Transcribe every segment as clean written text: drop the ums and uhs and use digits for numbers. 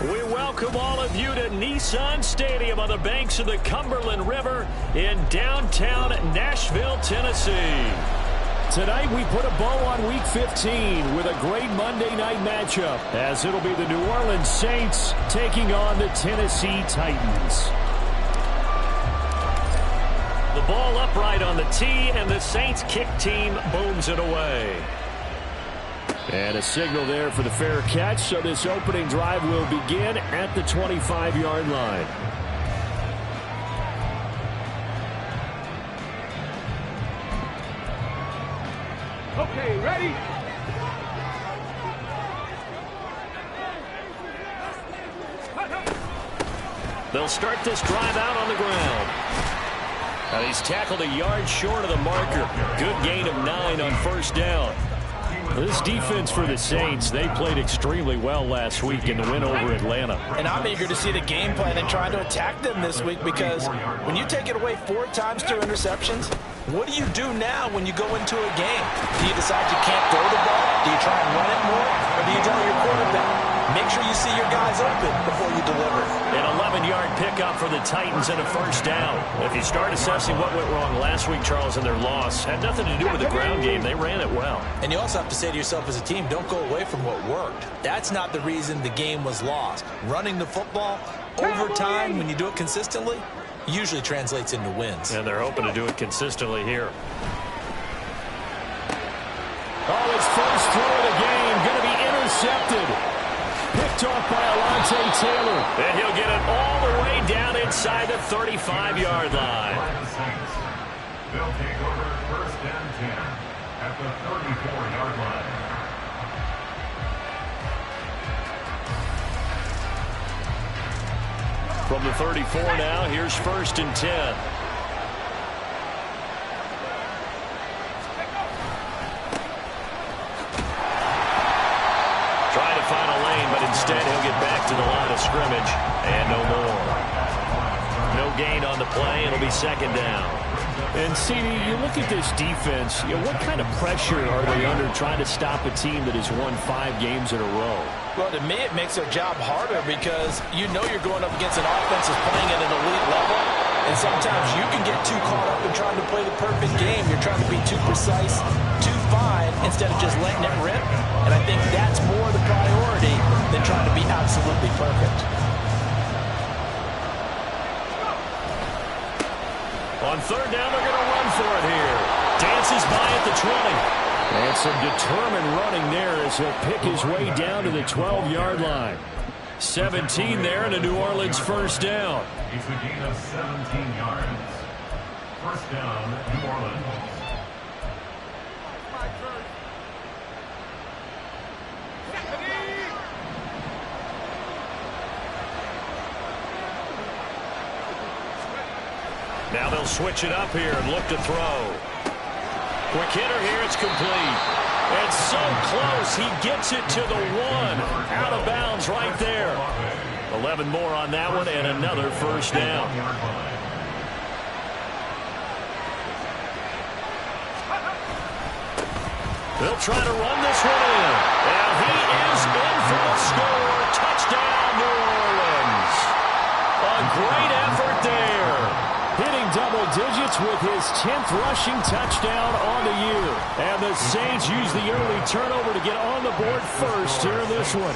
We welcome all of you to Nissan Stadium on the banks of the Cumberland River in downtown Nashville, Tennessee. Tonight we put a bow on Week 15 with a great Monday night matchup, as it'll be the New Orleans Saints taking on the Tennessee Titans. The ball upright on the tee, and the Saints kick team booms it away. And a signal there for the fair catch, so this opening drive will begin at the 25-yard line. Okay, ready? They'll start this drive out on the ground. Now he's tackled a yard short of the marker. Good gain of 9 on first down. This defense for the Saints, they played extremely well last week in the win over Atlanta. And I'm eager to see the game plan and try to attack them this week, because when you take it away 4 times 2 interceptions, what do you do now when you go into a game? Do you decide you can't throw the ball? Do you try and run it more? Or do you tell your quarterback, make sure you see your guys open before you deliver? An 11-yard pickup for the Titans and a first down. If you start assessing what went wrong last week, Charles, in their loss, had nothing to do with the ground game. They ran it well. And you also have to say to yourself as a team, don't go away from what worked. That's not the reason the game was lost. Running the football over time, when you do it consistently, usually translates into wins. And they're hoping to do it consistently here. Oh, his first throw of the game going to be intercepted. Picked off by Alontae Taylor. And he'll get it all the way down inside the 35-yard line. They'll take over first and 10 at the 34-yard line. From the 34 now, here's first and 10. Trying to find a lane, but instead he'll get back to the line of scrimmage. And no more. No gain on the play. It'll be second down. And, CD, you look at this defense, what kind of pressure are they under trying to stop a team that has won 5 games in a row? Well, to me, it makes their job harder, because you know you're going up against an offense that's playing at an elite level. And sometimes you can get too caught up in trying to play the perfect game. You're trying to be too precise, too fine, instead of just letting it rip. And I think that's more the priority than trying to be absolutely perfect. On third down, they're going to run for it here. Dances by at the 20. And some determined running there as he'll pick his way down to the 12-yard line. 17 there and a New Orleans first down. It's a gain of 17 yards. First down, New Orleans. Now they'll switch it up here and look to throw. Quick hitter here, it's complete. And so close, he gets it to the 1. Out of bounds right there. 11 more on that one and another first down. They'll try to run this one in. And he is in for the score. Touchdown, New Orleans. A great effort there. Hitting double digits with his 10th rushing touchdown on the year. And the Saints use the early turnover to get on the board first here in this one.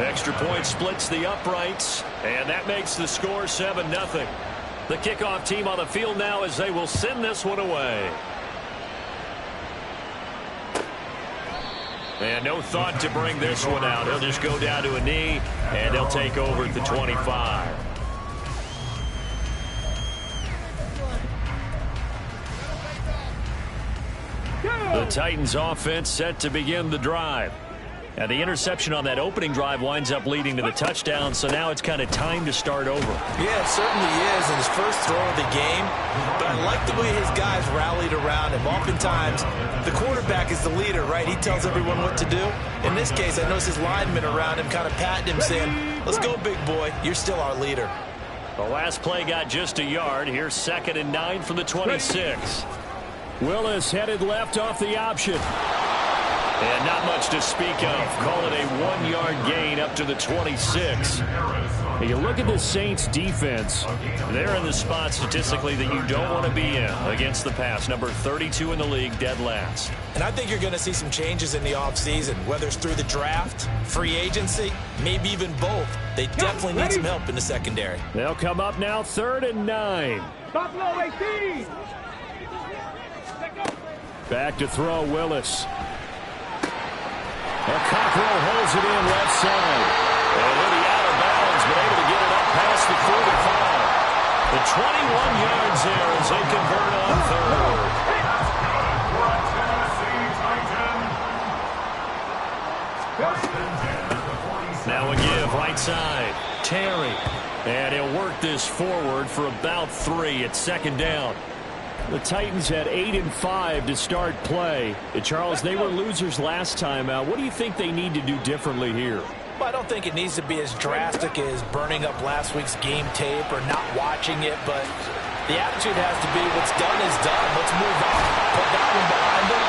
Extra point splits the uprights, and that makes the score 7-0. The kickoff team on the field now as they will send this one away. And no thought to bring this one out. He'll just go down to a knee, and they'll take over at the 25. The Titans offense set to begin the drive. And the interception on that opening drive winds up leading to the touchdown, so now it's kind of time to start over. Yeah, it certainly is in his first throw of the game. But I like the way his guys rallied around him. Oftentimes, the quarterback is the leader, right? He tells everyone what to do. In this case, I noticed his linemen around him kind of patting him, saying, let's go, big boy. You're still our leader. The last play got just a yard. Here's 2nd and 9 from the 26. Willis headed left off the option. And not much to speak of. Call it a 1-yard gain up to the 26. You look at the Saints defense. They're in the spot statistically that you don't want to be in against the pass. Number 32 in the league, dead last. And I think you're going to see some changes in the offseason, whether it's through the draft, free agency, maybe even both. They definitely need some help in the secondary. They'll come up now 3rd and 9. Buffalo 18. Back to throw, Willis. Cockrell holds it in left side. And he'll be out of bounds, but able to get it up past the 45. The 21 yards there as they convert on 3rd. Now a give right side. Terry. And he'll work this forward for about 3 at 2nd down. The Titans had 8 and 5 to start play. Charles, they were losers last time out. What do you think they need to do differently here? Well, I don't think it needs to be as drastic as burning up last week's game tape or not watching it, but the attitude has to be what's done is done. Let's move on. Put that one behind them,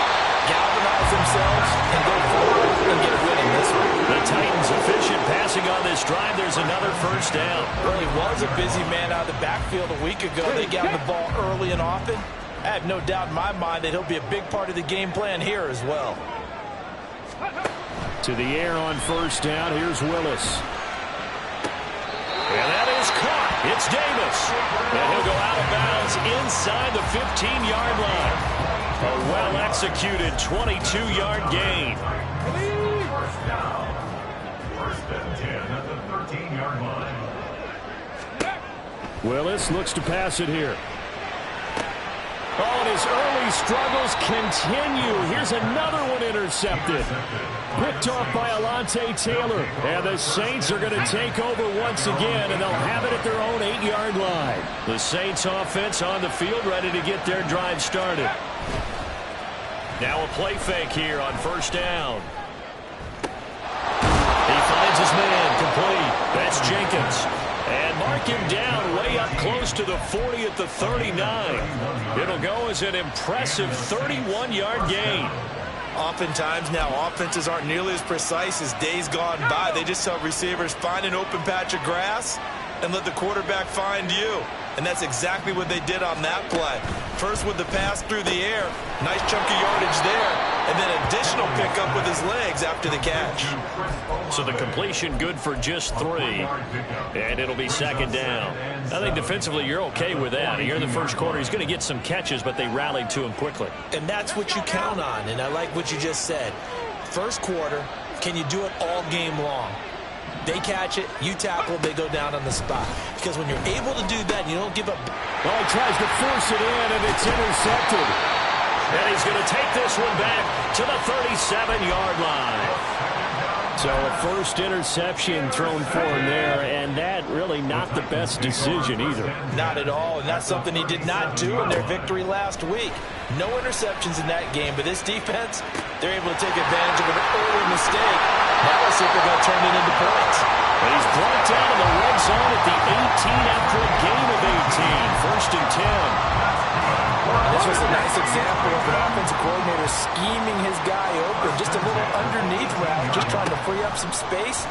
galvanize themselves, and go forward and get a win in this one. The Titans efficient passing on this drive. There's another 1st down. Well, he was a busy man out of the backfield a week ago. They got the ball early and often. I have no doubt in my mind that he'll be a big part of the game plan here as well. To the air on 1st down. Here's Willis. And that is caught. It's Davis. And he'll go out of bounds inside the 15-yard line. A well-executed 22-yard gain. First down. 1st and 10 at the 13-yard line. Willis looks to pass it here. Oh, and his early struggles continue. Here's another one intercepted. Picked off by Alontae Taylor. And the Saints are going to take over once again, and they'll have it at their own 8-yard line. The Saints offense on the field, ready to get their drive started. Now a play fake here on 1st down. He finds his man complete. That's Jenkins. And mark him down way up close to the 40 at the 39. It'll go as an impressive 31-yard gain. Oftentimes now, offenses aren't nearly as precise as days gone by. They just help receivers find an open patch of grass and let the quarterback find you. And that's exactly what they did on that play. First with the pass through the air, nice chunk of yardage there, and then additional pickup with his legs after the catch. So the completion good for just 3, and it'll be 2nd down. I think defensively you're okay with that. Here in the 1st quarter, he's going to get some catches, but they rallied to him quickly. And that's what you count on, and I like what you just said. 1st quarter, can you do it all game long? They catch it, you tackle, they go down on the spot. Because when you're able to do that, you don't give up. Well, he tries to force it in, and it's intercepted. And he's going to take this one back to the 37-yard line. So a 1st interception thrown for him there, and that really not the best decision either. Not at all, and that's something he did not do in their victory last week. No interceptions in that game, but this defense, they're able to take advantage of an early mistake. Now let's see if they're going to turn it into points. But he's brought down in the red zone at the 18 after a gain of 18. 1st and 10. This was a nice example of an offensive coordinator scheming his guy open. Just a little underneath route, just trying to free up some space,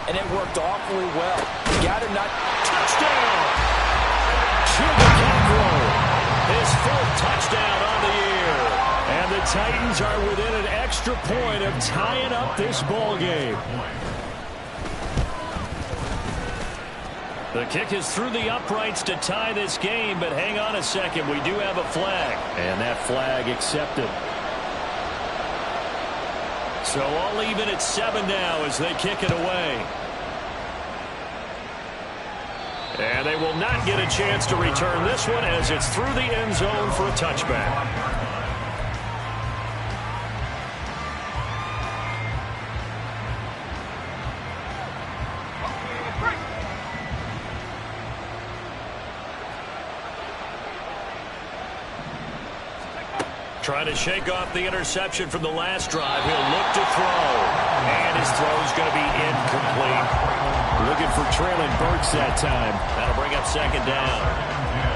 and it worked awfully well. You got him not. Touchdown! Chuba Cockrell, his 4th touchdown on the year. And the Titans are within an extra point of tying up this ball game. The kick is through the uprights to tie this game, but hang on a second. We do have a flag. And that flag accepted. So all even at 7 now as they kick it away. And they will not get a chance to return this one as it's through the end zone for a touchback. Trying to shake off the interception from the last drive. He'll look to throw. And his throw's going to be incomplete. Looking for Traylon Burks that time. That'll bring up 2nd down.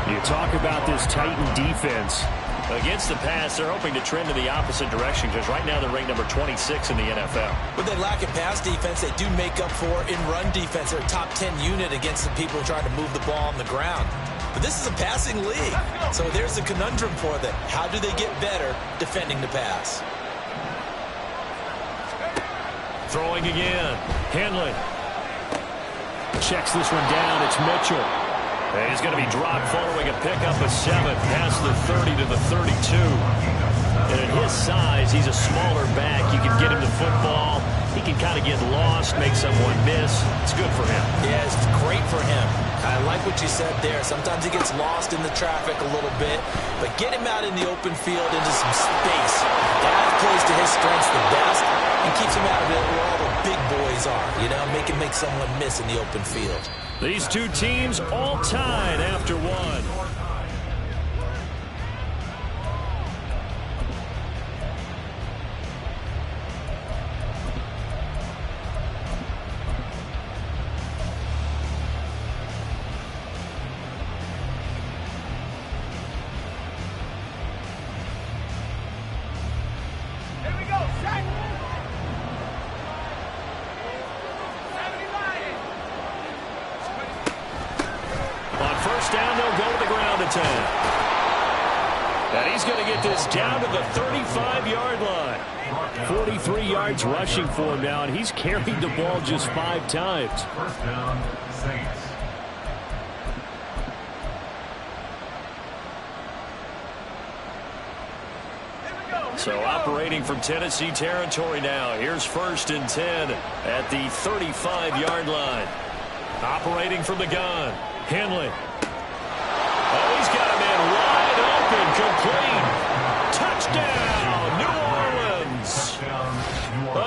You talk about this Titan defense. Against the pass, they're hoping to trend in the opposite direction because right now they're ranked number 26 in the NFL. When they lack in pass defense, they do make up for in run defense. They're a top 10 unit against the people trying to move the ball on the ground. But this is a passing league, so there's a conundrum for them. How do they get better defending the pass? Throwing again. Henley checks this one down. It's Mitchell. And he's going to be dropped following a pickup of 7 past the 30 to the 32. And at his size, he's a smaller back. You can get him the football. He can kind of get lost, make someone miss. It's good for him. Yeah, it's great for him. I like what you said there. Sometimes he gets lost in the traffic a little bit, but get him out in the open field into some space. That plays to his strengths the best and keeps him out of it where all the big boys are. You know, make someone miss in the open field. These two teams all tied after one. Down, they'll go to the ground attack. And he's going to get this down to the 35-yard line. 43 yards rushing for him now, and he's carried the ball just 5 times. First down, Saints. So operating from Tennessee territory now. Here's 1st and 10 at the 35-yard line. Operating from the gun. Henley. Oh, he's got a man wide open, complete. Touchdown, New Orleans.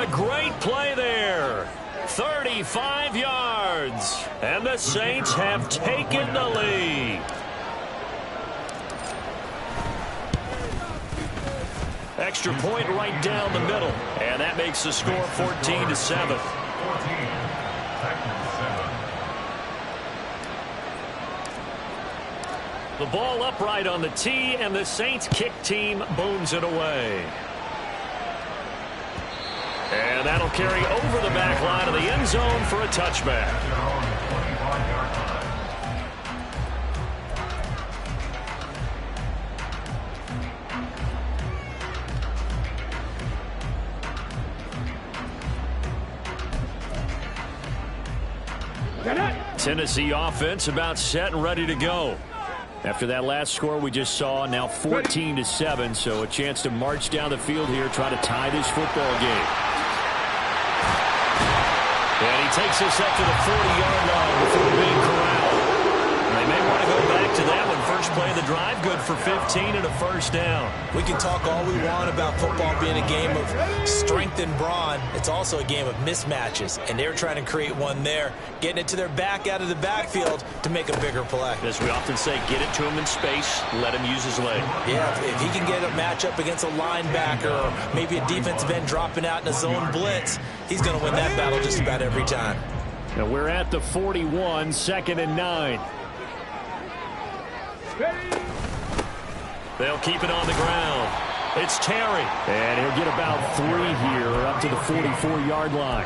A great play there. 35 yards. And the Saints have taken the lead. Extra point right down the middle. And that makes the score 14-7. The ball upright on the tee, and the Saints kick team booms it away. And that'll carry over the back line of the end zone for a touchback. Tennessee offense about set and ready to go. After that last score we just saw, now 14-7, so a chance to march down the field here, try to tie this football game. And he takes this up to the 40-yard line before being corralled. They may want to go back to that one. First play of the drive, good for 15 and a first down. We can talk all we want about football being a game of strength and brawn. It's also a game of mismatches, and they're trying to create one there, getting it to their back out of the backfield to make a bigger play. As we often say, get it to him in space, let him use his leg. Yeah, if he can get a matchup against a linebacker or maybe a defensive end dropping out in a zone blitz, he's going to win that battle just about every time. Now we're at the 41, 2nd and 9. They'll keep it on the ground. It's Terry. And he'll get about 3 here, up to the 44-yard line.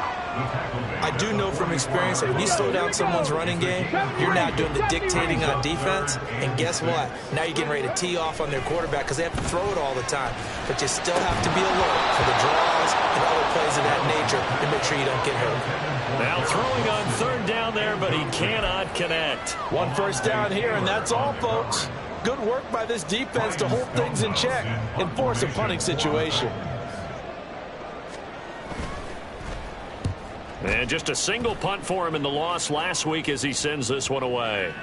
I do know from experience that when you slow down someone's running game, you're now doing the dictating on defense. And guess what? Now you're getting ready to tee off on their quarterback because they have to throw it all the time. But you still have to be alert for the draws and other plays of that nature and make sure you don't get hurt. Now throwing on 3rd down there, but he cannot connect. 1 first down here, and that's all, folks. Good work by this defense to hold things in check and force a punting situation. And just a single punt for him in the loss last week as he sends this one away.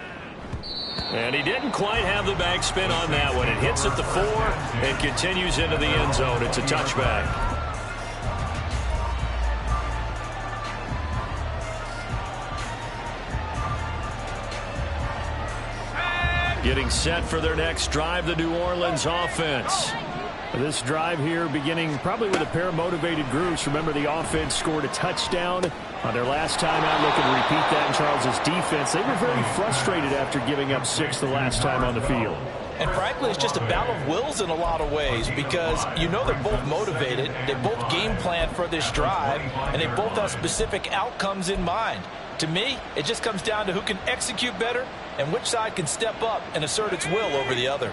And he didn't quite have the backspin on that one. It hits at the 4 and continues into the end zone. It's a touchback. Getting set for their next drive, the New Orleans offense. This drive here beginning probably with a pair of motivated groups. Remember, the offense scored a touchdown on their last time out. Looking to repeat that in Charles's defense. They were very frustrated after giving up 6 the last time on the field. And frankly, it's just a battle of wills in a lot of ways because you know they're both motivated, they both game plan for this drive, and they both have specific outcomes in mind. To me, it just comes down to who can execute better and which side can step up and assert its will over the other.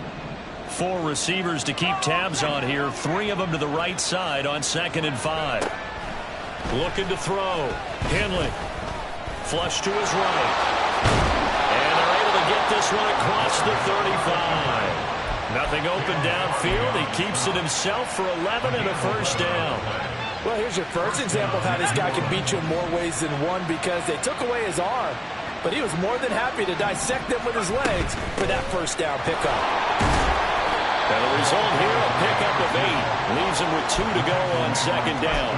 4 receivers to keep tabs on here. 3 of them to the right side on 2nd and 5. Looking to throw. Henley. Flush to his right. And they're able to get this one across the 35. Nothing open downfield. He keeps it himself for 11 and a first down. Well, here's your first example of how this guy can beat you in more ways than one because they took away his arm, but he was more than happy to dissect them with his legs for that first down pickup. And the result here, a pickup of 8. Leaves him with 2 to go on 2nd down.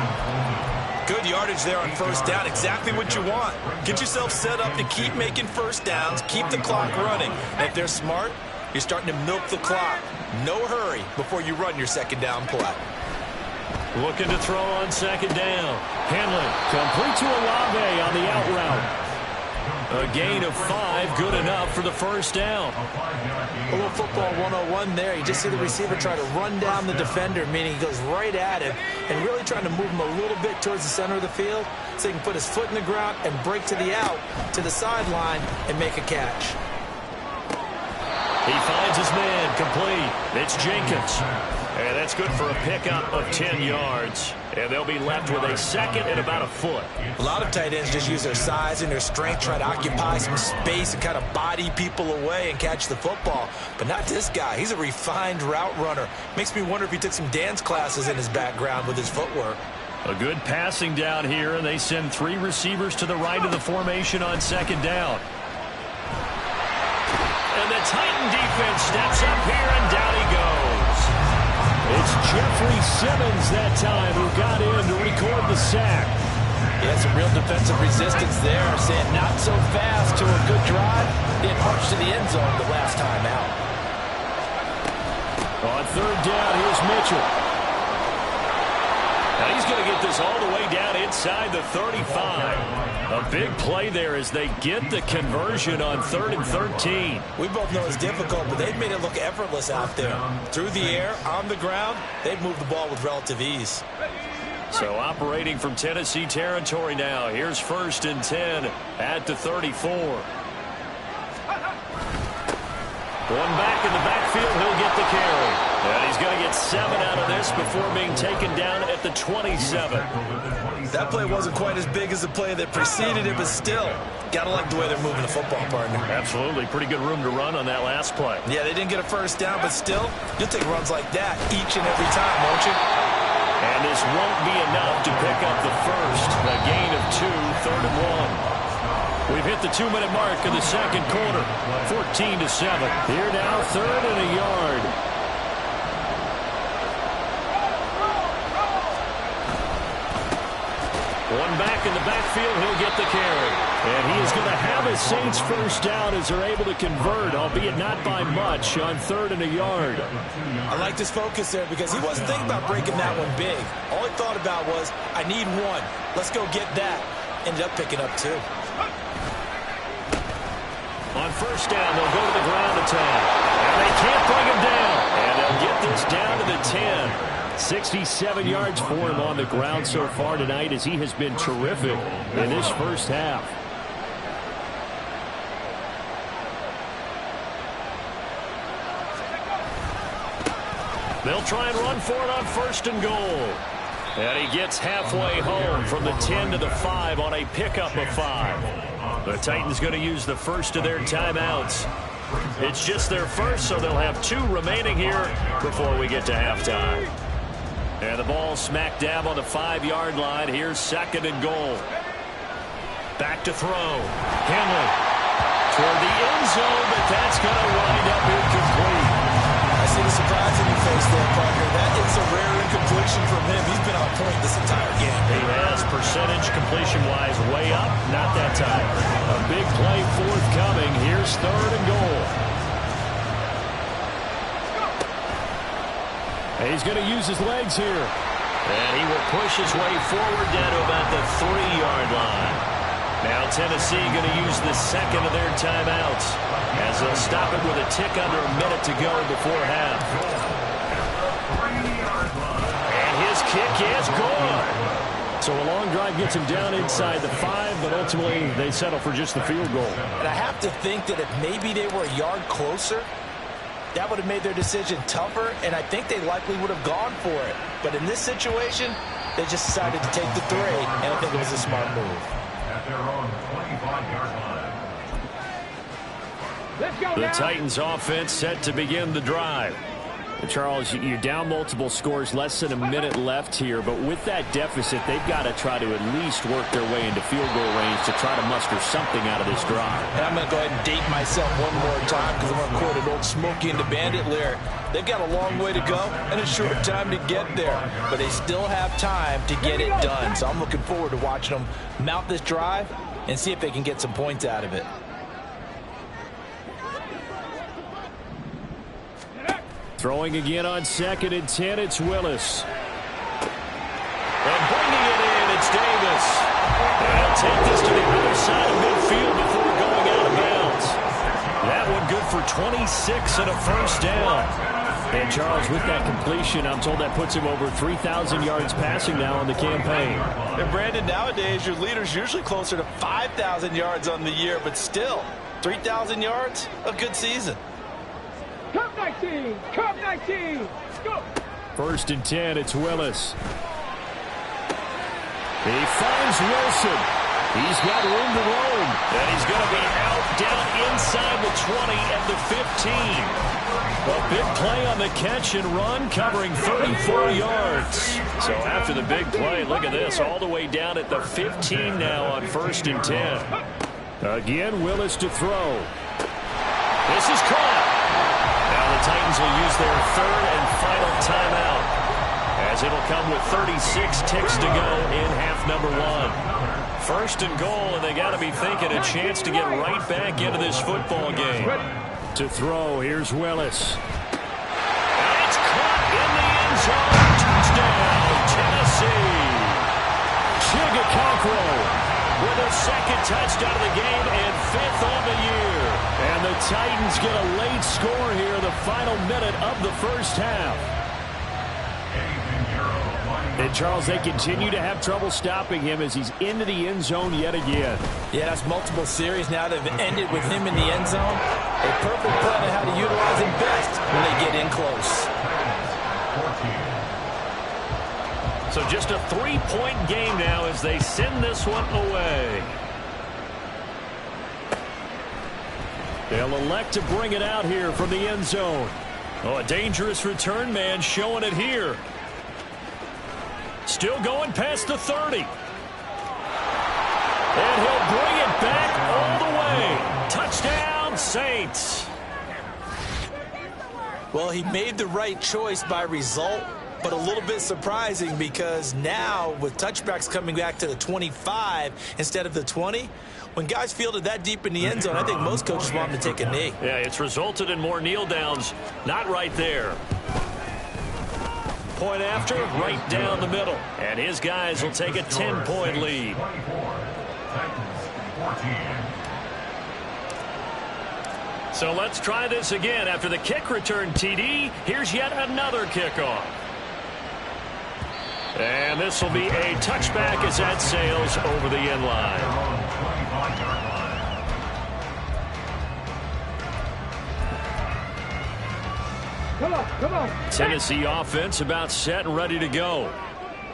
Good yardage there on first down. Exactly what you want. Get yourself set up to keep making first downs, keep the clock running. And if they're smart, you're starting to milk the clock. No hurry before you run your 2nd down play. Looking to throw on 2nd down. Henley complete to Olave on the out route. A gain of 5, good enough for the first down. A little football 101 there. You just see the receiver try to run down the defender, meaning he goes right at him and really trying to move him a little bit towards the center of the field so he can put his foot in the ground and break to the out, to the sideline, and make a catch. He finds his man, complete. It's Jenkins. And that's good for a pickup of 10 yards. And they'll be left with a 2nd and about a foot. A lot of tight ends just use their size and their strength, try to occupy some space and kind of body people away and catch the football. But not this guy. He's a refined route runner. Makes me wonder if he took some dance classes in his background with his footwork. A good passing down here, and they send 3 receivers to the right of the formation on 2nd down. And the Titan defense steps up here, and down he goes. It's Jeffrey Simmons that time who got in to record the sack. Yeah, some real defensive resistance there, saying not so fast to a good drive. He had marched to the end zone the last time out. On 3rd down, here's Mitchell. Now he's going to get this all the way down inside the 35. A big play there as they get the conversion on 3rd and 13. We both know it's difficult, but they've made it look effortless out there. Through the air, on the ground, they've moved the ball with relative ease. So operating from Tennessee territory now. Here's 1st and 10 at the 34. Going back in the backfield, he'll get the carry. And he's going to get 7 out of this before being taken down at the 27. That play wasn't quite as big as the play that preceded it, but still, got to like the way they're moving the football, partner. Absolutely. Pretty good room to run on that last play. Yeah, they didn't get a first down, but still, you'll take runs like that each and every time, won't you? And this won't be enough to pick up the first. A gain of 2, 3rd and 1. We've hit the 2-minute mark of the 2nd quarter. 14-7. Here now, 3rd and a yard. One back in the backfield, he'll get the carry. And he is going to have a Saints first down as they're able to convert, albeit not by much, on 3rd and a yard. I like this focus there because he wasn't thinking about breaking that one big. All he thought about was, I need 1. Let's go get that. Ended up picking up 2. On first down, they'll go to the ground attack. And they can't bring him down. And they'll get this down to the 10. 67 yards for him on the ground so far tonight as he has been terrific in this first half. They'll try and run for it on 1st and goal. And he gets halfway home from the 10 to the 5 on a pickup of 5. The Titans going to use the first of their timeouts. It's just their first, so they'll have 2 remaining here before we get to halftime. And the ball smack dab on the 5-yard line. Here's 2nd and goal. Back to throw. Henley toward the end zone, but that's going to wind up incomplete. I see the surprise in your face there, partner. That is a rare incompletion from him. He's been on point this entire game. He has percentage completion-wise way up. Not that time. A big play forthcoming. Here's 3rd and goal. And he's going to use his legs here. And he will push his way forward down to about the 3-yard line. Now Tennessee going to use the second of their timeouts as they'll stop it with a tick under a minute to go before half. And his kick is gone. So a long drive gets him down inside the 5, but ultimately they settle for just the field goal. And I have to think that if maybe they were a yard closer, that would have made their decision tougher, and I think they likely would have gone for it. But in this situation, they just decided to take the 3, and I think it was a smart move. At their own 25-yard line. Let's go The now. Titans offense set to begin the drive. And Charles, you're down multiple scores, less than a minute left here, but with that deficit, they've got to try to at least work their way into field goal range to try to muster something out of this drive. And I'm going to go ahead and date myself one more time because I'm going to quote an old Smokey and the Bandit lyric. They've got a long way to go and a short time to get there, but they still have time to get it done. So I'm looking forward to watching them mount this drive and see if they can get some points out of it. Throwing again on 2nd and 10, it's Willis. And bringing it in, it's Davis. And he'll take this to the other side of midfield before going out of bounds. That one good for 26 and a first down. And Charles, with that completion, I'm told that puts him over 3,000 yards passing now on the campaign. And Brandon, nowadays your leader's usually closer to 5,000 yards on the year, but still, 3,000 yards, a good season. Cup 19. Cup 19. Go. 1st and 10, it's Willis. He finds Wilson. He's got room to roam. And he's going to be out down inside the 20 and the 15. A big play on the catch and run, covering 34 yards. So after the big play, look at this, all the way down at the 15 now on 1st and 10. Again, Willis to throw. This is caught. Now the Titans will use their 3rd and final timeout, as it'll come with 36 ticks to go in half number 1. 1st and goal, and they got to be thinking a chance to get right back into this football game. To throw, here's Willis. And it's caught in the end zone. Touchdown, Tennessee. Chigakokro with a 2nd touchdown of the game and 5th on the year. And the Titans get a late score here, the final minute of the first half. And, Charles, they continue to have trouble stopping him as he's into the end zone yet again. Yeah, that's multiple series now that have ended with him in the end zone. A perfect plan on how to utilize him best when they get in close. So just a 3-point game now as they send this one away. They'll elect to bring it out here from the end zone. Oh, a dangerous return man showing it here. Still going past the 30. And he'll bring it back all the way. Touchdown, Saints. Well, he made the right choice by result, but a little bit surprising because now with touchbacks coming back to the 25 instead of the 20, when guys fielded that deep in the end zone, I think most coaches want them to take a knee. Yeah, it's resulted in more kneel downs. Not right there. Point after, right down the middle. And his guys will take a 10-point lead. So let's try this again. After the kick return TD, here's yet another kickoff. And this will be a touchback as that sails over the end line. Come on, come on. Tennessee offense about set and ready to go.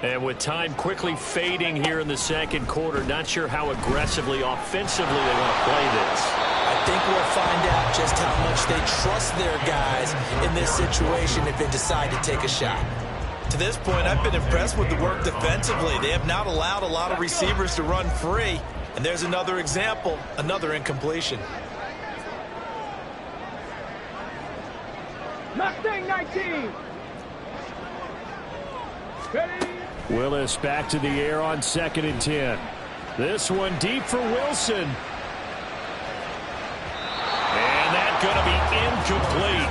And with time quickly fading here in the 2nd quarter, not sure how aggressively, offensively they want to play this. I think we'll find out just how much they trust their guys in this situation if they decide to take a shot. To this point, I've been impressed with the work defensively. They have not allowed a lot of receivers to run free. And there's another example, another incompletion. Mustang 19. Ready? Willis back to the air on 2nd and 10. This one deep for Wilson. And that's going to be incomplete.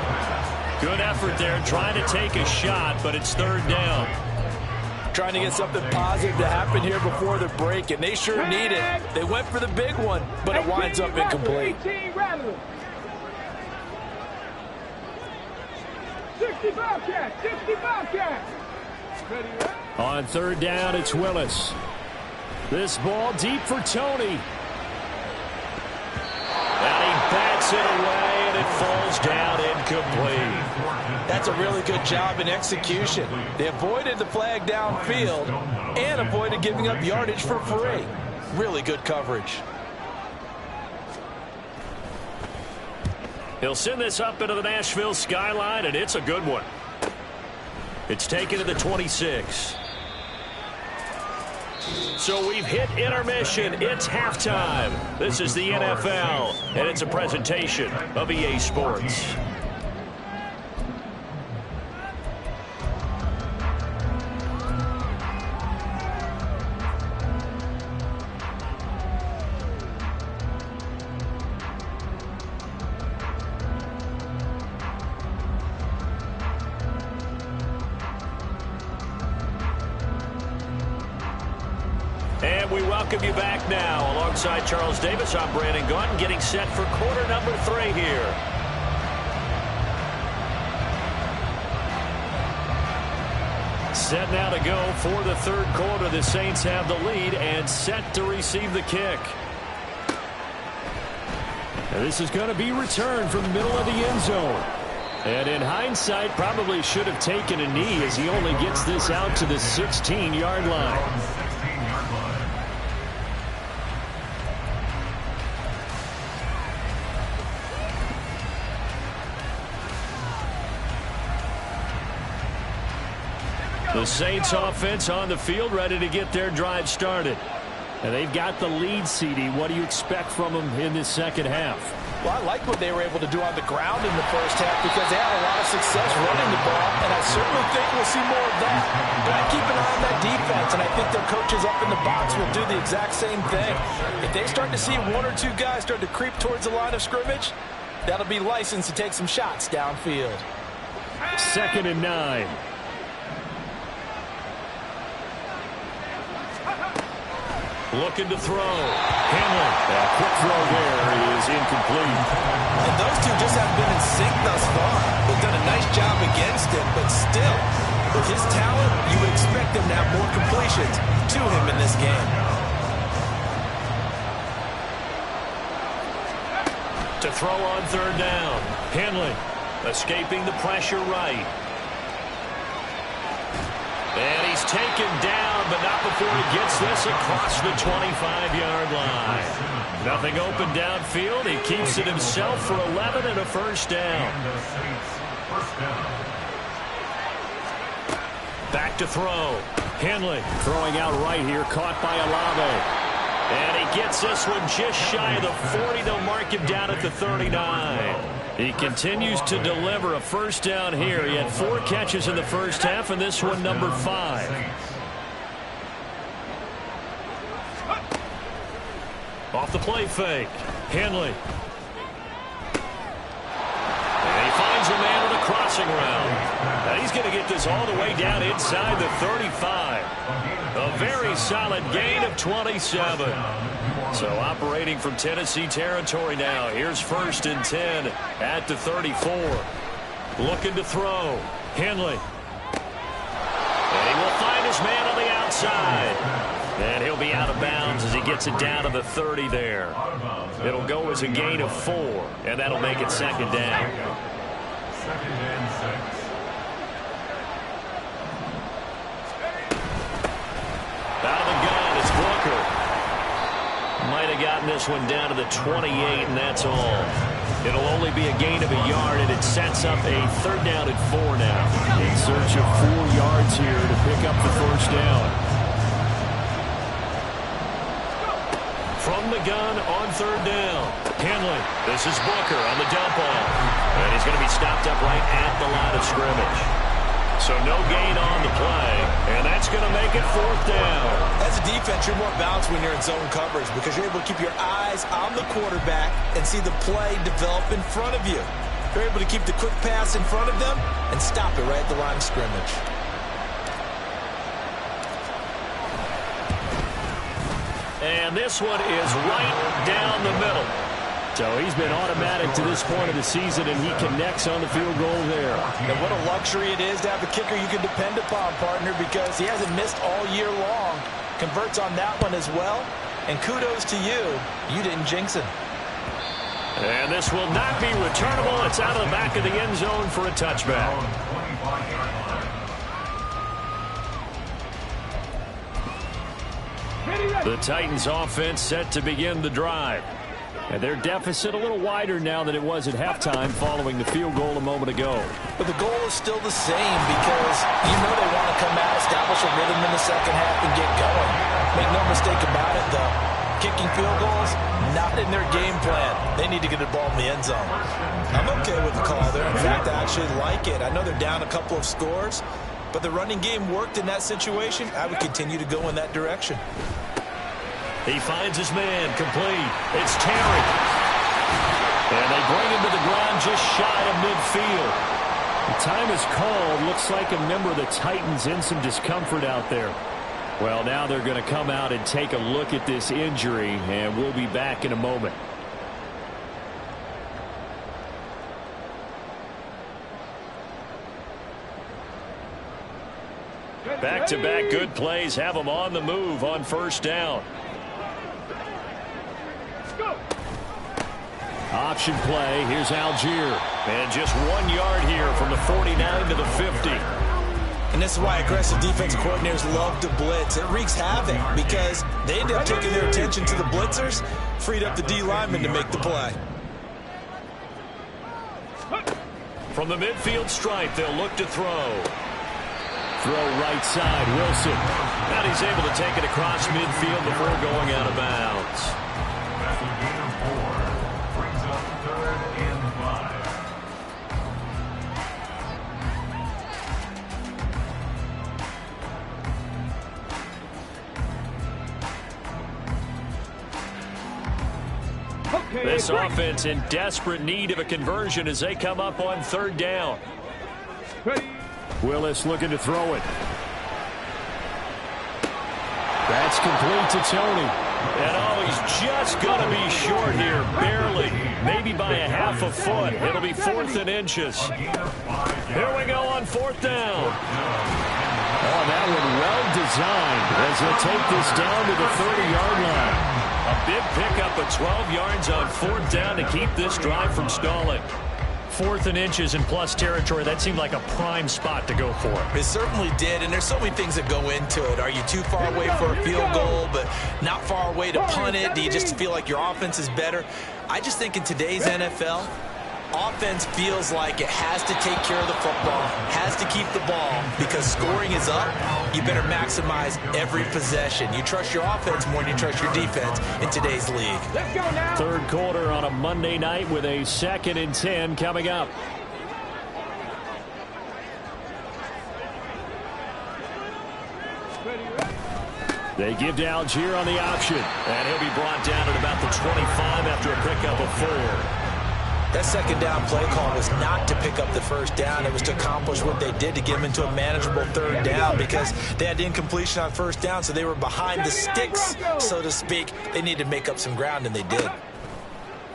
Good effort there trying to take a shot, but it's 3rd down. trying to get something positive to happen here before the break, and they sure need it. They went for the big one, but it winds up incomplete. 65 catch. On third down, it's Willis. This ball deep for Tony. And he backs it away, and it falls down incomplete. That's a really good job in execution. They avoided the flag downfield and avoided giving up yardage for free. Really good coverage. He'll send this up into the Nashville skyline, and it's a good one. It's taken to the 26. So we've hit intermission. It's halftime. This is the NFL, and it's a presentation of EA Sports. And we welcome you back now. Alongside Charles Davis, I'm Brandon Gaudin, getting set for quarter number 3 here. Set now to go for the third quarter. The Saints have the lead and set to receive the kick. And this is going to be returned from the middle of the end zone. And in hindsight, probably should have taken a knee as he only gets this out to the 16-yard line. The Saints offense on the field, ready to get their drive started. And they've got the lead, CD. What do you expect from them in this second half? Well, I like what they were able to do on the ground in the first half because they had a lot of success running the ball, and I certainly think we'll see more of that. But I keep an eye on that defense, and I think their coaches up in the box will do the exact same thing. If they start to see 1 or 2 guys start to creep towards the line of scrimmage, that'll be licensed to take some shots downfield. 2nd and 9. Looking to throw. Henley. A quick throw there is incomplete. And those two just haven't been in sync thus far. They've done a nice job against him, but still, with his talent, you would expect him to have more completions to him in this game. To throw on third down. Henley escaping the pressure right. And he's taken down, but not before he gets this across the 25-yard line. Nothing open downfield. He keeps it himself for 11 and a first down. Back to throw. Henley throwing out right here, caught by Olave. And he gets this one just shy of the 40. They'll mark him down at the 39. He continues to deliver a first down here. He had 4 catches in the first half, and this one number 5. Off the play fake. Henley. And he finds a man on a crossing route. Now he's going to get this all the way down inside the 35. A very solid gain of 27. So operating from Tennessee territory now. Here's 1st and 10 at the 34. Looking to throw. Henley. And he will find his man on the outside. And he'll be out of bounds as he gets it down to the 30 there. It'll go as a gain of 4, and that'll make it 2nd down. 2nd and 6. Out of the gun, it's Booker. Might have gotten this one down to the 28, and that's all. It'll only be a gain of a yard, and it sets up a 3rd down and 4 now. In search of 4 yards here to pick up the first down. From the gun on 3rd down. Henley. This is Booker on the dump off. And he's going to be stopped up right at the line of scrimmage. So no gain on the play, and that's going to make it 4th down. As a defense, you're more balanced when you're in zone coverage because you're able to keep your eyes on the quarterback and see the play develop in front of you. You're able to keep the quick pass in front of them and stop it right at the line of scrimmage. And this one is right down the middle. So he's been automatic to this point of the season, and he connects on the field goal there. And what a luxury it is to have a kicker you can depend upon, partner, because he hasn't missed all year long. Converts on that one as well. And kudos to you. You didn't jinx him. And this will not be returnable. It's out of the back of the end zone for a touchback. The Titans offense set to begin the drive. And their deficit a little wider now than it was at halftime following the field goal a moment ago. But the goal is still the same because you know they want to come out, establish a rhythm in the second half, and get going. Make no mistake about it, though. Kicking field goals, not in their game plan. They need to get the ball in the end zone. I'm okay with the call there. In fact, I actually like it. I know they're down a couple of scores, but the running game worked in that situation. I would continue to go in that direction. He finds his man, complete. It's Terry. And they bring him to the ground just shy of midfield. The time is called. Looks like a member of the Titans in some discomfort out there. Well, now they're going to come out and take a look at this injury, and we'll be back in a moment. Back-to-back good plays have them on the move on first down. Option play. Here's Algier. And just 1 yard here from the 49 to the 50. And this is why aggressive defensive coordinators love to blitz. It wreaks havoc because they end up taking their attention to the blitzers, freed up the D lineman to make the play. From the midfield stripe, they'll look to throw. Throw right side, Wilson. And he's able to take it across midfield before going out of bounds. This offense in desperate need of a conversion as they come up on third down. Willis looking to throw it. That's complete to Tony. And oh, he's just going to be short here, barely. Maybe by a half a foot. It'll be 4th and inches. Here we go on 4th down. Oh, that one well designed as they'll take this down to the 30-yard line. A big pickup of 12 yards on 4th down to keep this drive from stalling. 4th and inches in plus territory, that seemed like a prime spot to go for. It certainly did, and there's so many things that go into it. Are you too far away for a field goal, but not far away to punt it? Do you just feel like your offense is better? I just think in today's NFL, offense feels like it has to take care of the football, has to keep the ball, because scoring is up. You better maximize every possession. You trust your offense more than you trust your defense in today's league. Let's go now. Third quarter on a Monday night with a 2nd and 10 coming up. They give to Algier on the option, and he'll be brought down at about the 25 after a pickup of 4. That second down play call was not to pick up the first down. It was to accomplish what they did to get them into a manageable third down because they had incompletion on first down, so they were behind the sticks, so to speak. They needed to make up some ground, and they did.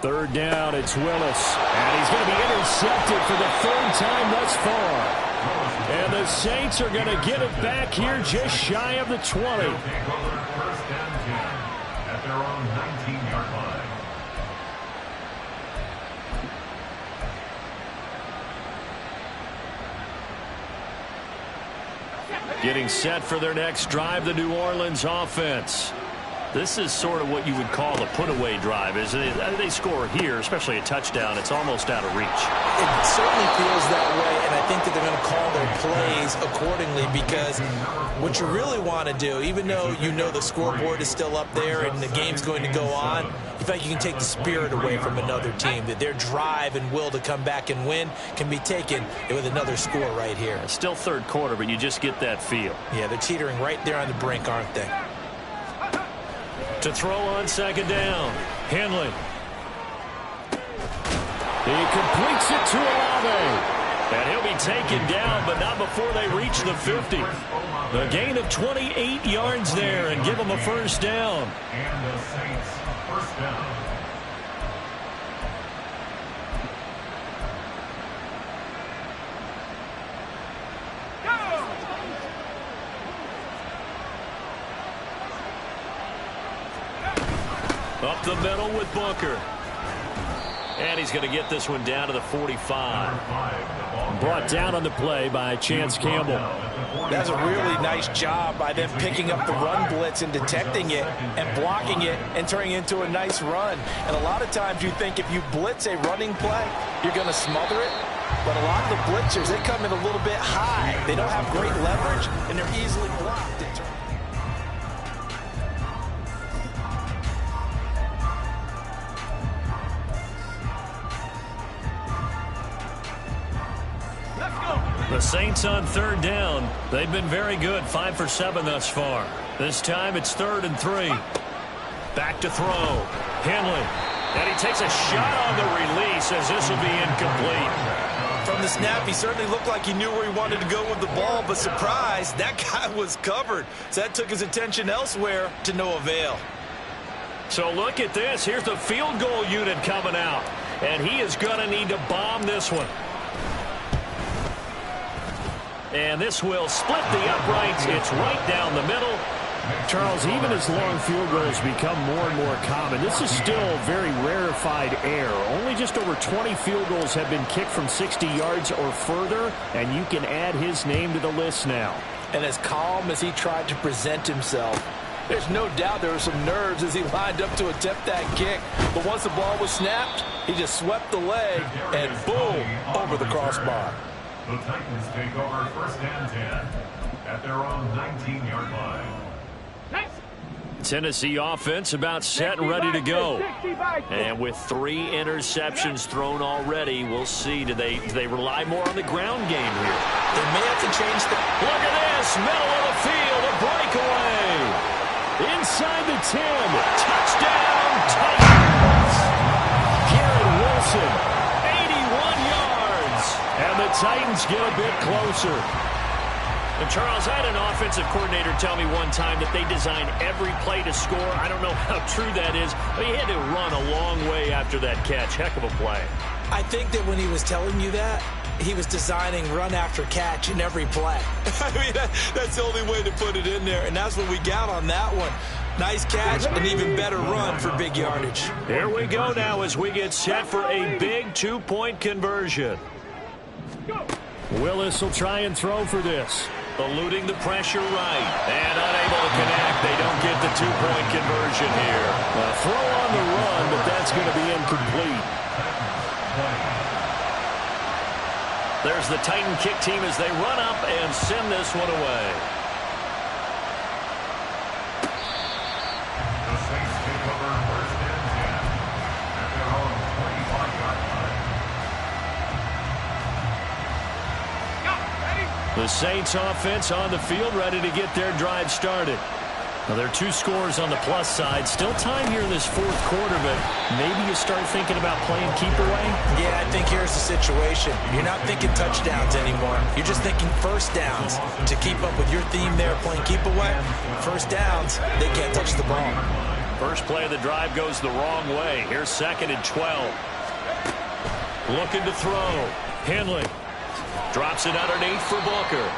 Third down, it's Willis. And he's going to be intercepted for the 3rd time thus far. And the Saints are going to get it back here just shy of the 20. First and 10 at their own 19-yard line. Getting set for their next drive, the New Orleans offense. This is sort of what you would call a put-away drive. As they score here, especially a touchdown, it's almost out of reach. It certainly feels that way, and I think that they're going to call their plays accordingly because what you really want to do, even though you know the scoreboard is still up there and the game's going to go on, you feel like you can take the spirit away from another team, that their drive and will to come back and win can be taken with another score right here. It's still third quarter, but you just get that feel. Yeah, they're teetering right there on the brink, aren't they? To throw on second down, Henley. He completes it to Olave. And he'll be taken down, but not before they reach the 50. A gain of 28 yards there and give them a first down. And the Saints first down. Up the middle with Booker. And he's going to get this one down to the 45. Brought down on the play by Chance Campbell. That's a really nice job by them picking up the run blitz and detecting it and blocking it and turning it into a nice run. And a lot of times you think if you blitz a running play, you're going to smother it. But a lot of the blitzers, they come in a little bit high. They don't have great leverage, and they're easily blocked. The Saints on third down. They've been very good, 5 for 7 thus far. This time it's 3rd and 3. Back to throw. Henley. And he takes a shot on the release as this will be incomplete. From the snap, he certainly looked like he knew where he wanted to go with the ball, but surprise, that guy was covered. So that took his attention elsewhere to no avail. So look at this. Here's the field goal unit coming out. And he is going to need to bomb this one. And this will split the uprights. It's right down the middle. Charles, even as long field goals become more and more common, this is still very rarefied air. Only just over 20 field goals have been kicked from 60 yards or further, and you can add his name to the list now. And as calm as he tried to present himself, there's no doubt there were some nerves as he lined up to attempt that kick. But once the ball was snapped, he just swept the leg and boom, over the crossbar. The Titans take over 1st and 10 at their own 19-yard line. Tennessee offense about set and ready to go. And with 3 interceptions thrown already, we'll see. Do they rely more on the ground game here? They may have to change the... Look at this. Middle of the field. A breakaway. Inside the 10. Touchdown, Titans. Garrett Wilson. 81 yards. And the Titans get a bit closer. And Charles, I had an offensive coordinator tell me one time that they design every play to score. I don't know how true that is, but he had to run a long way after that catch. Heck of a play. I think that when he was telling you that, he was designing run after catch in every play. I mean, that's the only way to put it in there, and that's what we got on that one. Nice catch, an even better run for big yardage. Here we go now as we get set for a big 2-point conversion. Willis will try and throw for this. Eluding the pressure right. And unable to connect. They don't get the 2-point conversion here. A throw on the run, but that's going to be incomplete. There's the Titan kick team as they run up and send this one away. The Saints take over 1st and 10 at their own 25-yard line. The Saints offense on the field ready to get their drive started. Now, there are 2 scores on the plus side. Still time here in this 4th quarter, but maybe you start thinking about playing keep away? Yeah, I think here's the situation. You're not thinking touchdowns anymore. You're just thinking first downs. To keep up with your theme there, playing keep away, first downs, they can't touch the ball. First play of the drive goes the wrong way. Here's 2nd and 12. Looking to throw. Henley. Drops it underneath for Booker.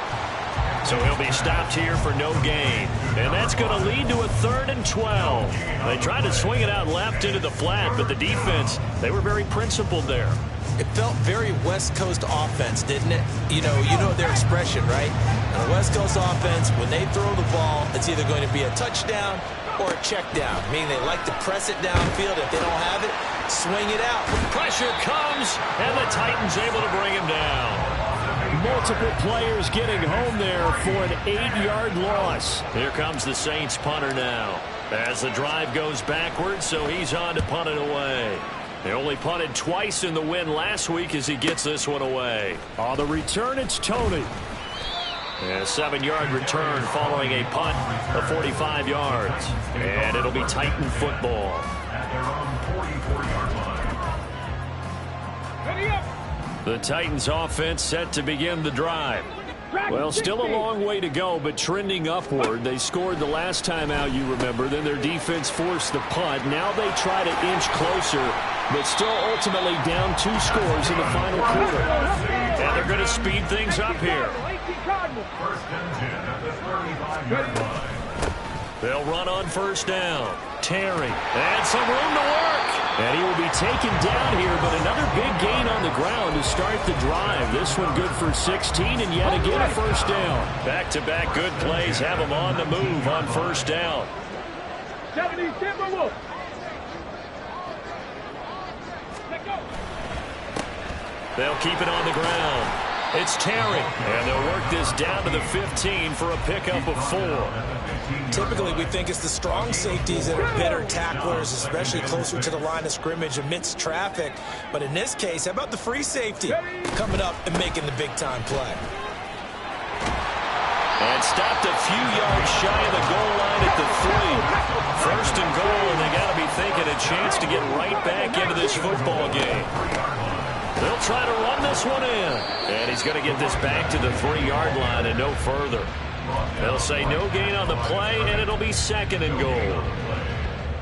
So he'll be stopped here for no gain. And that's going to lead to a 3rd and 12. They tried to swing it out left into the flat, but the defense, they were very principled there. It felt very West Coast offense, didn't it? You know their expression, right? And the West Coast offense, when they throw the ball, it's either going to be a touchdown or a check down, meaning they like to press it downfield. If they don't have it, swing it out. Pressure comes, and the Titans able to bring him down. Multiple players getting home there for an 8-yard loss. Here comes the Saints punter now. As the drive goes backwards, so he's on to punt it away. They only punted twice in the win last week as he gets this one away. On the return, it's Tony. And a 7-yard return following a punt of 45 yards. And it'll be Titan football. At their own 44-yard line. Ready up. The Titans offense set to begin the drive. Well, still a long way to go, but trending upward. They scored the last time out, you remember. Then their defense forced the punt. Now they try to inch closer, but still ultimately down 2 scores in the final quarter. And they're going to speed things up here. First and 10 at the 35-yard line. They'll run on first down. Terry, and some room to work. And he will be taken down here, but another big gain on the ground to start the drive. This one good for 16, and yet again a first down. Back-to-back good plays have them on the move on first down. 70 Timberwolves. They'll keep it on the ground. It's Terry, and they'll work this down to the 15 for a pickup of 4. Typically, we think it's the strong safeties that are better tacklers, especially closer to the line of scrimmage amidst traffic. But in this case, how about the free safety coming up and making the big-time play? And stopped a few yards shy of the goal line at the 3. First and goal, and they got to be thinking a chance to get right back into this football game. They'll try to run this one in. And he's going to get this back to the 3-yard line and no further. They'll say no gain on the play, and it'll be second and goal.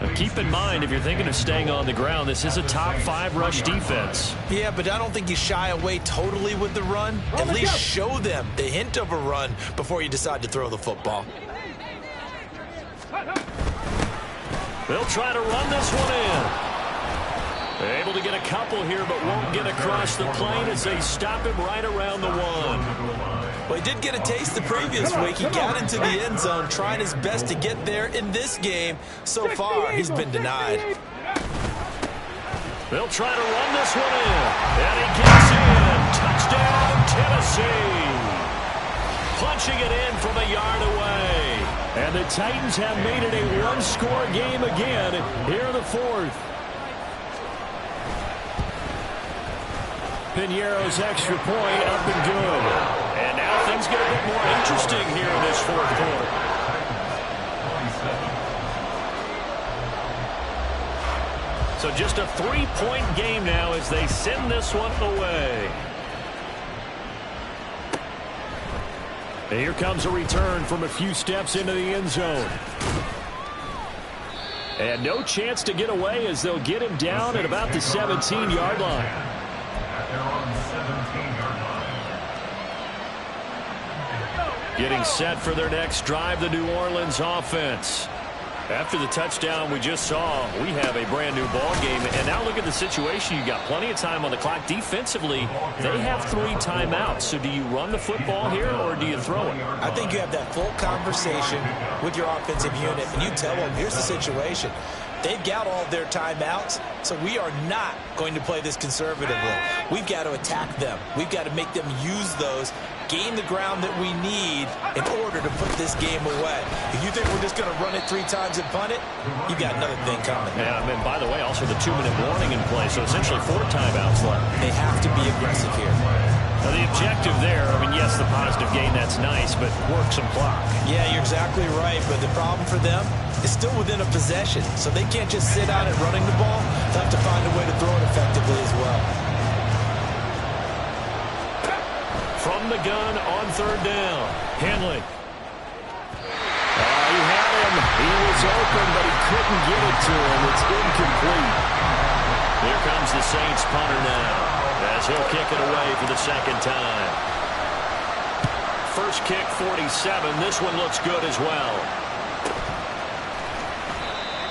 Now keep in mind, if you're thinking of staying on the ground, this is a top 5 rush defense. Yeah, but I don't think you shy away totally with the run. At least show them the hint of a run before you decide to throw the football. They'll try to run this one in. They're able to get a couple here, but won't get across the plane as they stop him right around the 1. Well, he did get a taste the previous week. He got into the end zone, trying his best to get there in this game. So far, he's been denied. They'll try to run this one in. And he gets in. Touchdown, Tennessee. Punching it in from a yard away. And the Titans have made it a 1-score game again here in the 4th. Piñeiro's extra point up and good. And now things get a bit more interesting here in this 4th quarter. So just a 3-point game now as they send this one away. And here comes a return from a few steps into the end zone. And no chance to get away as they'll get him down at about the 17-yard line. Getting set for their next drive, the New Orleans offense. After the touchdown we just saw, we have a brand new ball game. And now look at the situation. You got plenty of time on the clock. Defensively, they have 3 timeouts. So do you run the football here or do you throw it? I think you have that full conversation with your offensive unit, and you tell them, here's the situation. They've got all their timeouts, so we are not going to play this conservatively. We've got to attack them. We've got to make them use those, gain the ground that we need in order to put this game away. If you think we're just going to run it 3 times and punt it, you've got another thing coming. Yeah, and by the way, also the 2-minute warning in play, so essentially 4 timeouts left. They have to be aggressive here. Now the objective there, I mean, yes, the positive gain, that's nice, but work some clock. Yeah, you're exactly right, but the problem for them is still within a possession, so they can't just sit out it running the ball. They'll have to find a way to throw it effectively as well. From the gun on 3rd down, Henley. He had him. He was open, but he couldn't get it to him. It's incomplete. Here comes the Saints punter now, as he'll kick it away for the 2nd time. First kick, 47. This one looks good as well.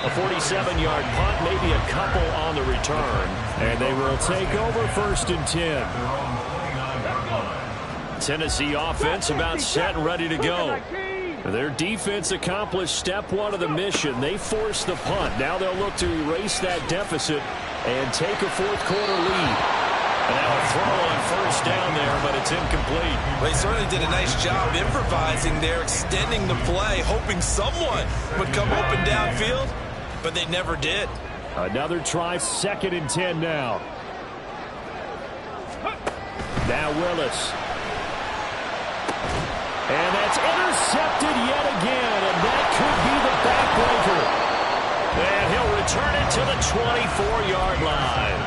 A 47-yard punt, maybe a couple on the return. And they will take over 1st and 10. Tennessee offense about set and ready to go. Their defense accomplished step 1 of the mission. They forced the punt. Now they'll look to erase that deficit and take a 4th quarter lead. And now a throw on 1st down there, but it's incomplete. Well, he certainly did a nice job improvising there, extending the play, hoping someone would come open downfield, but they never did. Another try, 2nd and 10 now. Now Willis. And that's intercepted yet again, and that could be the backbreaker. And he'll return it to the 24-yard line.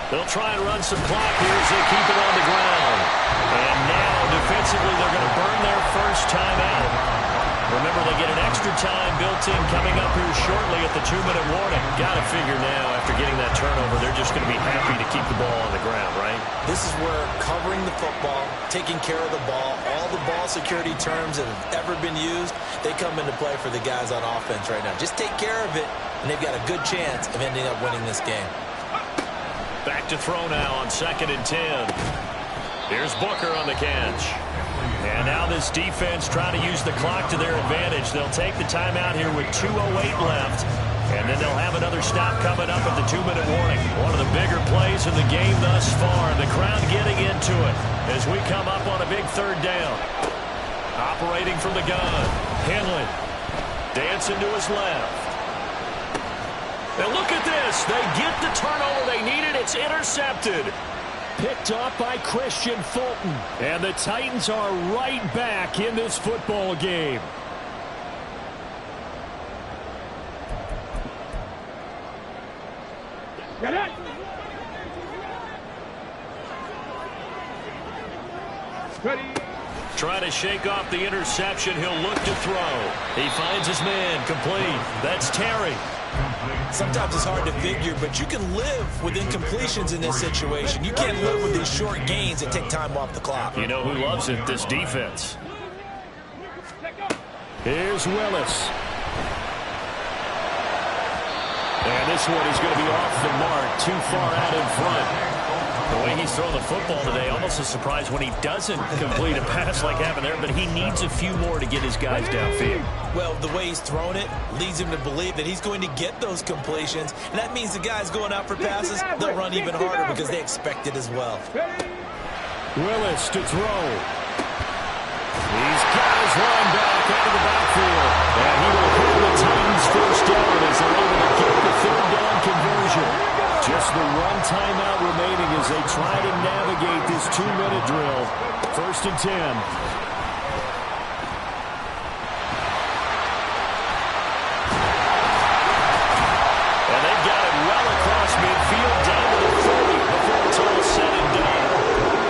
They'll try and run some clock here as they keep it on the ground. And now, defensively, they're going to burn their first timeout. Remember, they get an extra time built in coming up here shortly at the 2-minute warning. Got to figure now, after getting that turnover, they're just going to be happy to keep the ball on the ground, right? This is where covering the football, taking care of the ball, all the ball security terms that have ever been used, they come into play for the guys on offense right now. Just take care of it, and they've got a good chance of ending up winning this game. Back to throw now on 2nd and 10. Here's Booker on the catch. And now this defense trying to use the clock to their advantage. They'll take the timeout here with 2:08 left. And then they'll have another stop coming up at the 2-minute warning. One of the bigger plays in the game thus far. The crowd getting into it as we come up on a big 3rd down. Operating from the gun. Henley dancing to his left. And look at this. They get the turnover they needed. It's intercepted. Picked off by Christian Fulton. And the Titans are right back in this football game. Get it! Ready. Trying to shake off the interception. He'll look to throw. He finds his man. Complete. That's Terry. Sometimes it's hard to figure, but you can live with incompletions in this situation. You can't live with these short gains that take time off the clock. You know who loves it? This defense. Here's Willis. And this one is going to be off the mark, too far out in front. The way he's throwing the football today, almost a surprise when he doesn't complete a pass like happened there, but he needs a few more to get his guys downfield. Well, the way he's thrown it leads him to believe that he's going to get those completions, and that means the guys going out for passes, they'll run even harder because they expect it as well. Willis to throw. He's got his line back out of the backfield, and he will hit the Titans first down as they're able to get the 3rd down conversion. Just the one timeout remaining as they try to navigate this 2-minute drill. 1st and 10. And they've got it well across midfield down to the 30 before it's all said and done.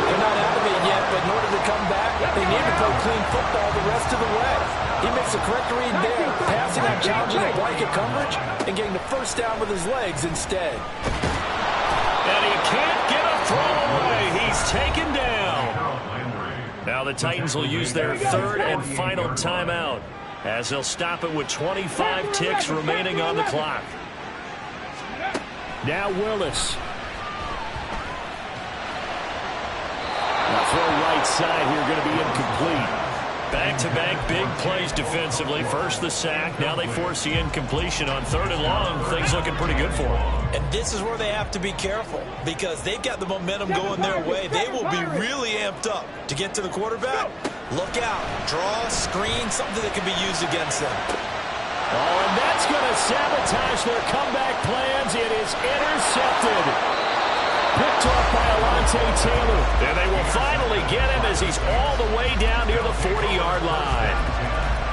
They're not out of it yet, but in order to come back, they need to play clean football the rest of the way. He makes the correct read there, passing out, challenging that blanket coverage, and getting the first down with his legs instead. And he can't get a throw away. He's taken down. Now the Titans will use their 3rd and final timeout as they'll stop it with 25 ticks remaining on the clock. Now Willis. The throw right side here going to be incomplete. Back-to-back big plays defensively. First the sack. Now they force the incompletion on 3rd and long. Things looking pretty good for them. And this is where they have to be careful because they've got the momentum going their way. They will be really amped up to get to the quarterback. Look out. Draw, screen, something that can be used against them. Oh, and that's going to sabotage their comeback plans. It is intercepted. Picked off by Alontae Taylor. And they will finally get him as he's all the way down near the 40-yard line.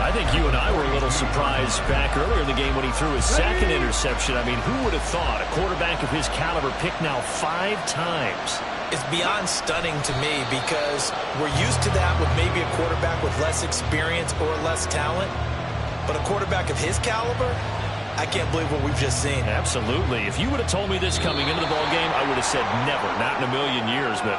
I think you and I were a little surprised back earlier in the game when he threw his 2nd interception. I mean, who would have thought a quarterback of his caliber picked now 5 times? It's beyond stunning to me because we're used to that with maybe a quarterback with less experience or less talent. But a quarterback of his caliber, I can't believe what we've just seen. Absolutely. If you would have told me this coming into the ball game, I would have said never, not in a million years. But